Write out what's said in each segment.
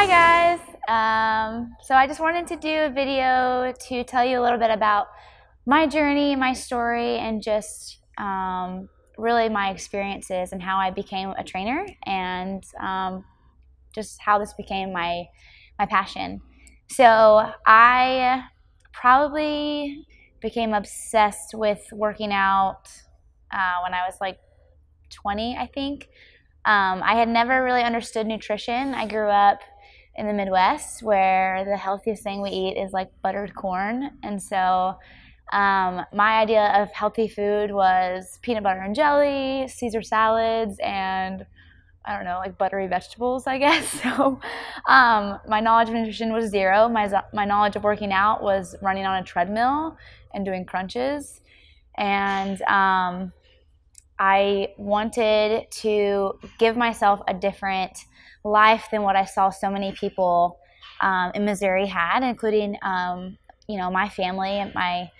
Hi guys! So I just wanted to do a video to tell you a little bit about my journey, my story, and just really my experiences and how I became a trainer and just how this became my passion. So I probably became obsessed with working out when I was like 20, I think. I had never really understood nutrition. I grew up in the Midwest where the healthiest thing we eat is like buttered corn. And so my idea of healthy food was peanut butter and jelly, Caesar salads, and I don't know, like buttery vegetables, I guess. So my knowledge of nutrition was zero. My knowledge of working out was running on a treadmill and doing crunches. And I wanted to give myself a different life than what I saw so many people in Missouri had, including, my family. And my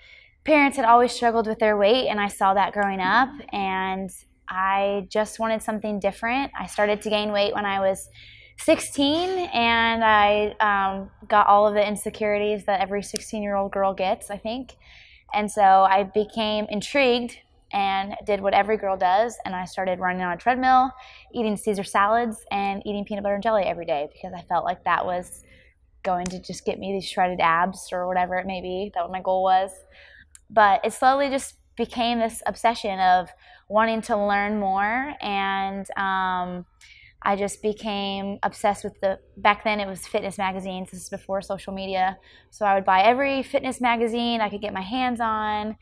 parents had always struggled with their weight, and I saw that growing up, and I just wanted something different. I started to gain weight when I was 16, and I got all of the insecurities that every 16-year-old girl gets, I think. And so I became intrigued and did what every girl does, and I started running on a treadmill, eating Caesar salads, and eating peanut butter and jelly every day because I felt like that was going to just get me these shredded abs or whatever it may be. That what my goal was. But it slowly just became this obsession of wanting to learn more, and I just became obsessed with back then it was fitness magazines. This is before social media. So I would buy every fitness magazine I could get my hands on,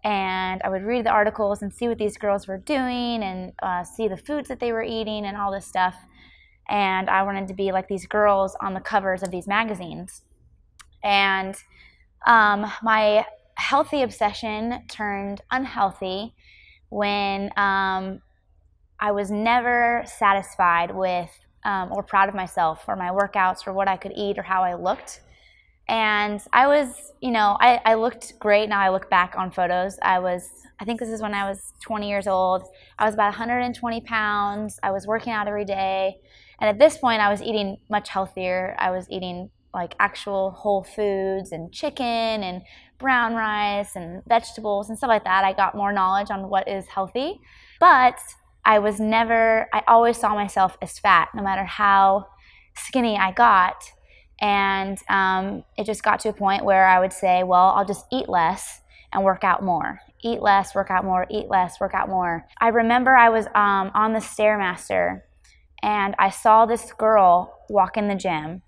and I would read the articles and see what these girls were doing and see the foods that they were eating and all this stuff. And I wanted to be like these girls on the covers of these magazines. And my healthy obsession turned unhealthy when I was never satisfied with or proud of myself or my workouts or what I could eat or how I looked. And I was, I looked great. Now I look back on photos. I think this is when I was 20 years old. I was about 120 pounds. I was working out every day. And at this point, I was eating much healthier. I was eating like actual whole foods and chicken and brown rice and vegetables and stuff like that. I got more knowledge on what is healthy. But I always saw myself as fat, no matter how skinny I got. And it just got to a point where I would say, well, I'll just eat less and work out more. Eat less, work out more, eat less, work out more. I remember I was on the Stairmaster, and I saw this girl walk in the gym.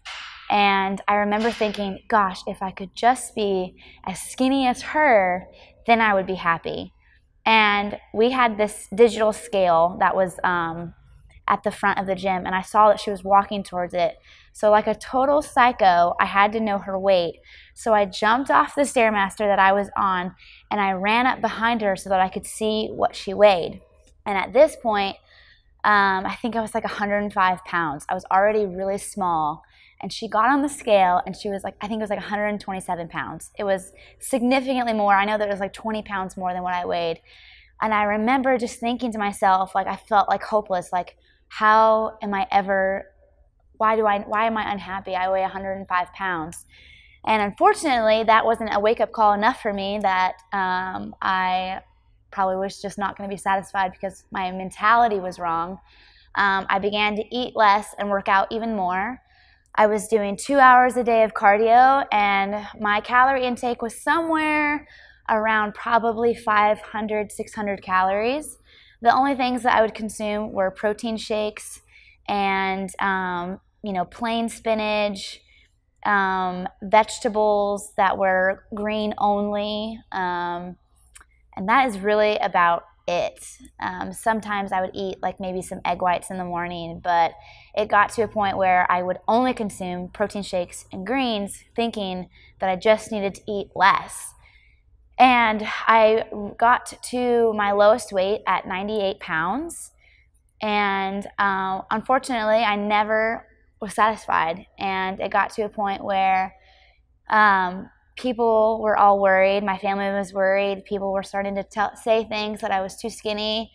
And I remember thinking, gosh, if I could just be as skinny as her, then I would be happy. And we had this digital scale that was at the front of the gym, and I saw that she was walking towards it. So like a total psycho, I had to know her weight. So I jumped off the Stairmaster that I was on, and I ran up behind her so that I could see what she weighed. And at this point, I think I was like 105 pounds. I was already really small. And she got on the scale, and she was like, I think it was like 127 pounds. It was significantly more. I know that it was like 20 pounds more than what I weighed. And I remember just thinking to myself, like I felt like hopeless, like how am I ever, why am I unhappy? I weigh 105 pounds. And unfortunately, that wasn't a wake-up call enough for me that I probably was just not going to be satisfied because my mentality was wrong. I began to eat less and work out even more. I was doing 2 hours a day of cardio, and my calorie intake was somewhere around probably 500, 600 calories. The only things that I would consume were protein shakes and, plain spinach, vegetables that were green only, and that is really about it. Sometimes I would eat like maybe some egg whites in the morning, but it got to a point where I would only consume protein shakes and greens, thinking that I just needed to eat less. And I got to my lowest weight at 98 pounds. And unfortunately, I never was satisfied. And it got to a point where people were all worried. My family was worried. People were starting to say things that I was too skinny.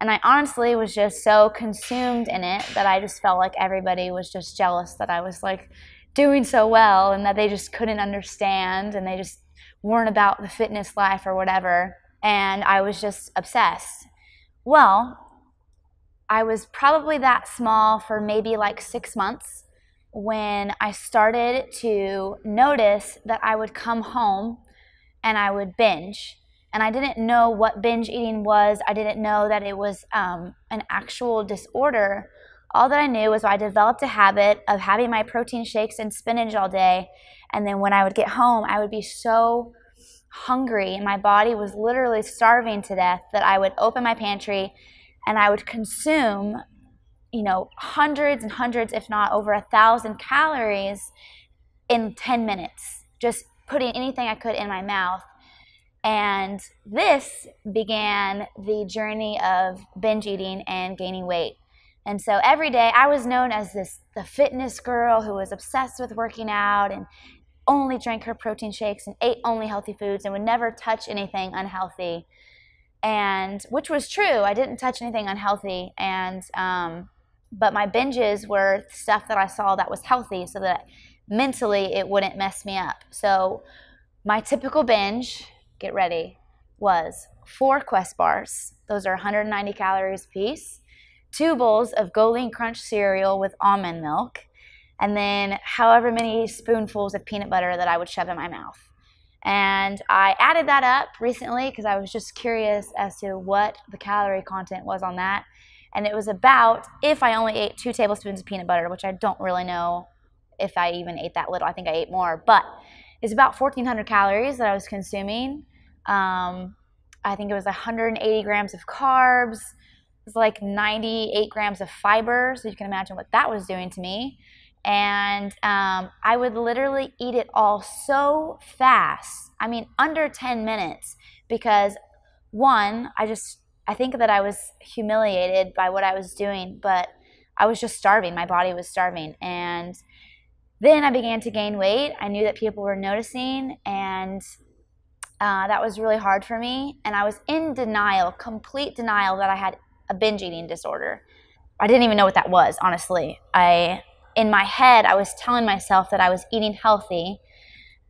And I honestly was just so consumed in it that I just felt like everybody was just jealous that I was like doing so well, and that they just couldn't understand, and they just weren't about the fitness life or whatever. And I was just obsessed. Well, I was probably that small for maybe like 6 months when I started to notice that I would come home and I would binge. And I didn't know what binge eating was. I didn't know that it was an actual disorder. All that I knew was I developed a habit of having my protein shakes and spinach all day. And then when I would get home, I would be so hungry and my body was literally starving to death that I would open my pantry and I would consume, hundreds and hundreds, if not over 1,000 calories in 10 minutes, just putting anything I could in my mouth. And this began the journey of binge eating and gaining weight. And so every day I was known as the fitness girl who was obsessed with working out and only drank her protein shakes and ate only healthy foods and would never touch anything unhealthy. And which was true. I didn't touch anything unhealthy. And but my binges were stuff that I saw that was healthy so that mentally it wouldn't mess me up. So my typical binge, get ready, was 4 Quest bars. Those are 190 calories a piece. 2 bowls of Go Lean Crunch cereal with almond milk, and then however many spoonfuls of peanut butter that I would shove in my mouth. And I added that up recently because I was just curious as to what the calorie content was on that. And it was about, if I only ate 2 tablespoons of peanut butter, which I don't really know if I even ate that little. I think I ate more, but it's about 1,400 calories that I was consuming. I think it was 180 grams of carbs. It was like 98 grams of fiber, so you can imagine what that was doing to me. And I would literally eat it all so fast. I mean, under 10 minutes, because one, I think that I was humiliated by what I was doing, but I was just starving. My body was starving. And then I began to gain weight. I knew that people were noticing, and that was really hard for me. And I was in denial, complete denial that I had a binge eating disorder. I didn't even know what that was, honestly. In my head, I was telling myself that I was eating healthy.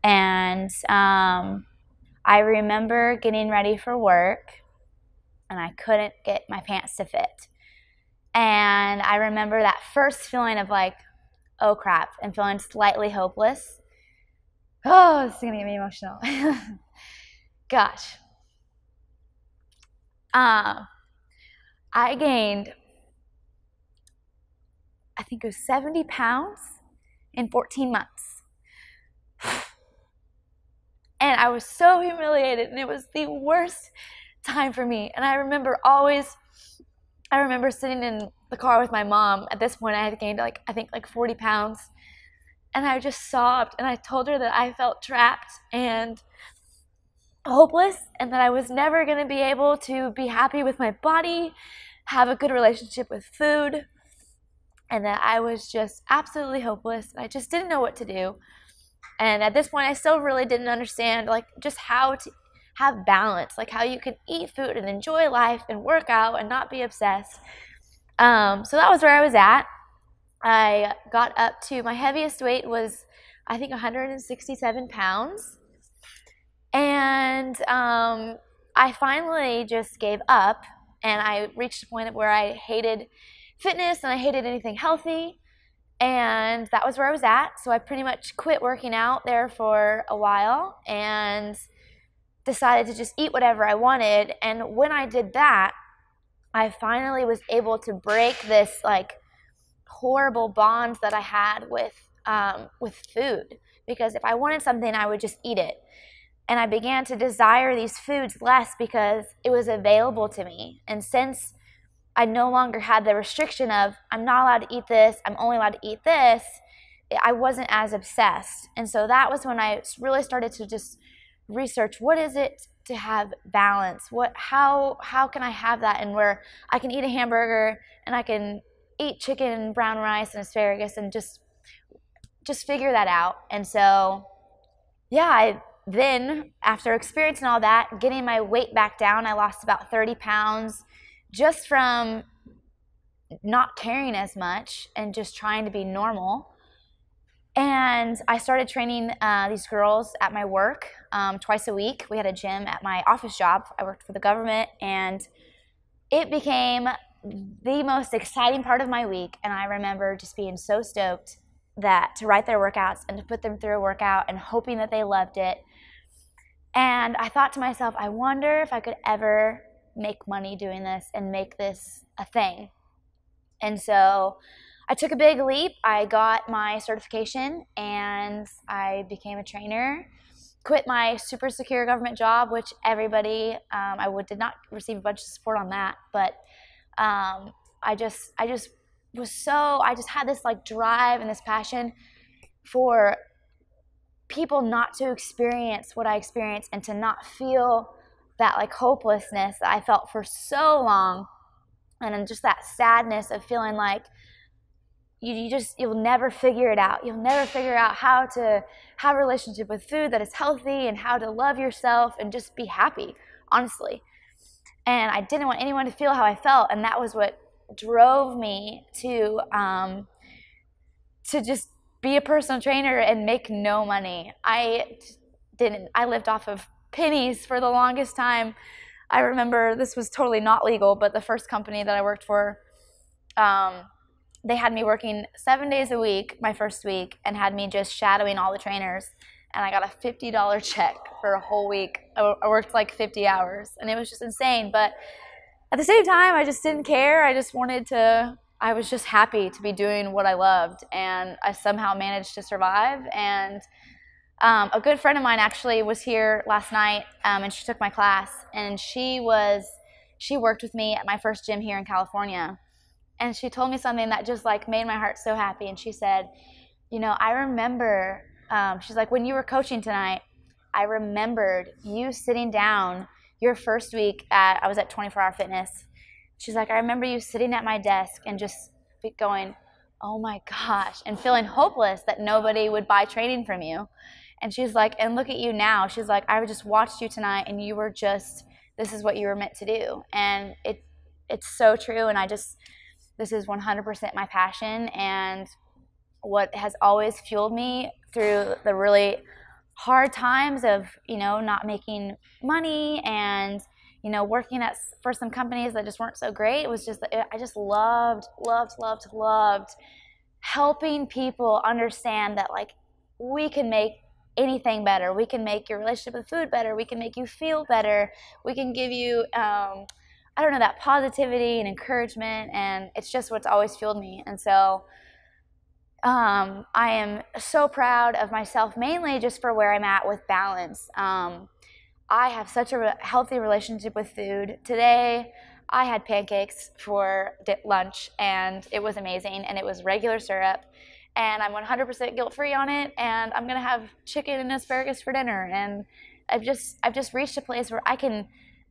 And I remember getting ready for work, and I couldn't get my pants to fit. And I remember that first feeling of like, oh crap, and feeling slightly hopeless. Oh, this is gonna get me emotional. Gosh. I gained, I think it was 70 pounds in 14 months. And I was so humiliated, and it was the worst time for me. And I remember sitting in the car with my mom. At this point, I had gained I think 40 pounds. And I just sobbed, and I told her that I felt trapped and hopeless, and that I was never going to be able to be happy with my body, have a good relationship with food, and that I was just absolutely hopeless. I just didn't know what to do. And at this point, I still really didn't understand just how to have balance, how you can eat food and enjoy life and work out and not be obsessed. So that was where I was at. I got up to, my heaviest weight was, I think, 167 pounds. And I finally just gave up, and I reached a point where I hated fitness and I hated anything healthy. And that was where I was at. So I pretty much quit working out there for a while and decided to just eat whatever I wanted. And when I did that, I finally was able to break this horrible bond that I had with food, because if I wanted something, I would just eat it. And I began to desire these foods less because it was available to me. And since I no longer had the restriction of I'm not allowed to eat this, I'm only allowed to eat this, I wasn't as obsessed. And so that was when I really started to just research, what is it to have balance? How can I have that, and where I can eat a hamburger and I can eat chicken, brown rice, and asparagus, and just figure that out. And so yeah, then after experiencing all that, getting my weight back down, I lost about 30 pounds just from not caring as much and just trying to be normal. And I started training these girls at my work twice a week. We had a gym at my office job. I worked for the government, and it became the most exciting part of my week. And I remember just being so stoked to write their workouts and to put them through a workout and hoping that they loved it. And I thought to myself, I wonder if I could ever make money doing this and make this a thing. And so I took a big leap. I got my certification and I became a trainer, quit my super secure government job, which everybody, did not receive a bunch of support on that, but I just had this like drive and this passion for people not to experience what I experienced and to not feel that like hopelessness that I felt for so long, and then just that sadness of feeling like you'll never figure it out. You'll never figure out how to have a relationship with food that is healthy and how to love yourself and just be happy, honestly. And I didn't want anyone to feel how I felt, and that was what drove me to just be a personal trainer and make no money. I lived off of pennies for the longest time. I remember this was totally not legal, but the first company that I worked for, they had me working 7 days a week my first week and had me just shadowing all the trainers, and I got a $50 check for a whole week. I worked like 50 hours, and it was just insane. But at the same time, I just didn't care. I was just happy to be doing what I loved, and I somehow managed to survive. And a good friend of mine actually was here last night, and she took my class, and she worked with me at my first gym here in California. And she told me something that just like made my heart so happy. And she said, I remember, she's like, when you were coaching tonight, I remembered you sitting down your first week I was at 24 Hour Fitness. She's like, I remember you sitting at my desk and just going, oh my gosh, and feeling hopeless that nobody would buy training from you. And she's like, and look at you now. She's like, I just watched you tonight and you were this is what you were meant to do. And it's so true. And this is 100% my passion and what has always fueled me through the really hard times of, not making money and, working for some companies that just weren't so great. It was just, I just loved helping people understand that like we can make anything better. We can make your relationship with food better. We can make you feel better. We can give you, that positivity and encouragement, and it's just what's always fueled me. And so I am so proud of myself, mainly just for where I'm at with balance. I have such a healthy relationship with food. Today, I had pancakes for lunch, and it was amazing, and it was regular syrup, and I'm 100% guilt-free on it, and I'm going to have chicken and asparagus for dinner, and I've just reached a place where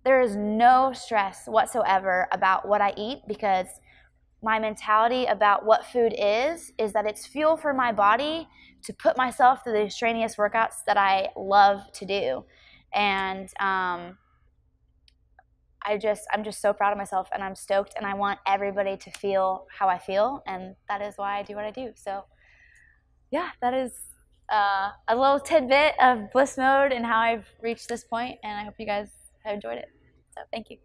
there is no stress whatsoever about what I eat, because my mentality about what food is that it's fuel for my body to put myself through the strenuous workouts that I love to do. And I'm just so proud of myself, and I'm stoked, and I want everybody to feel how I feel, and that is why I do what I do. So yeah, that is a little tidbit of Bliss Mode and how I've reached this point, and I hope you guys have enjoyed it. So thank you.